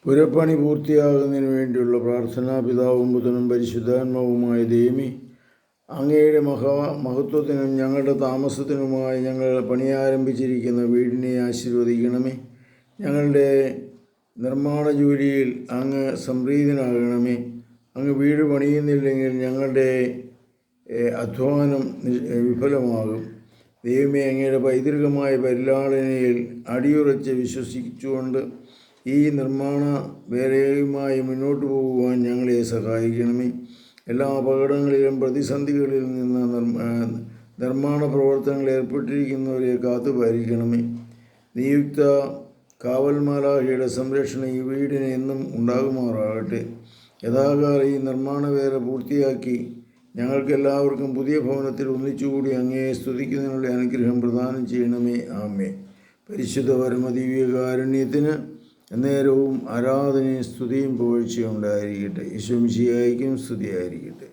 പുരപ്പണി പൂർത്തിയാകുന്നതിന് വേണ്ടിയുള്ള പ്രാർത്ഥന. പിതാവും പുത്രനും പരിശുദ്ധാത്മാവുമായ ദൈവമേ, അങ്ങയുടെ മഹത്വത്തിനും ഞങ്ങളുടെ താമസത്തിനുമായി ഞങ്ങൾ പണിയാരംഭിച്ചിരിക്കുന്ന വീടിനെ ആശീർവദിക്കണമേ. ഞങ്ങളുടെ നിർമ്മാണ ജോലിയിൽ അങ്ങ് സംപ്രീതനാകണമേ. അങ്ങ് വീട് പണിയുന്നില്ലെങ്കിൽ ഞങ്ങളുടെ അധ്വാനം വിഫലമാകും. ദൈവമേ, അങ്ങയുടെ പൈതൃകമായ പരിലാളനയിൽ അടിയുറച്ച് വിശ്വസിച്ചുകൊണ്ട് ഈ നിർമ്മാണ വേലയുമായി മുന്നോട്ട് പോകുവാൻ ഞങ്ങളെ സഹായിക്കണമേ. എല്ലാ അപകടങ്ങളിലും പ്രതിസന്ധികളിൽ നിന്ന് നിർമ്മാണ പ്രവർത്തനങ്ങളിൽ ഏർപ്പെട്ടിരിക്കുന്നവരെ കാത്തുപാലിക്കണമേ. നിയുക്ത കാവൽമാലാഖയുടെ സംരക്ഷണം ഈ വീടിന് എന്നും ഉണ്ടാകുമാറാകട്ടെ. യഥാകാലം ഈ നിർമ്മാണ വേല പൂർത്തിയാക്കി ഞങ്ങൾക്കെല്ലാവർക്കും പുതിയ ഭവനത്തിൽ ഒന്നിച്ചുകൂടി അങ്ങയെ സ്തുതിക്കുന്നതിനുള്ള അനുഗ്രഹം പ്രദാനം ചെയ്യണമേ. ആമേൻ. പരിശുദ്ധ പരമദിവ്യകാരുണ്യത്തിന് നേരവും ആരാധനയും സ്തുതിയും പുകഴ്ചയും ഉണ്ടായിരിക്കട്ടെ. യേശുമിശിഹായ്ക്കും സ്തുതിയായിരിക്കട്ടെ.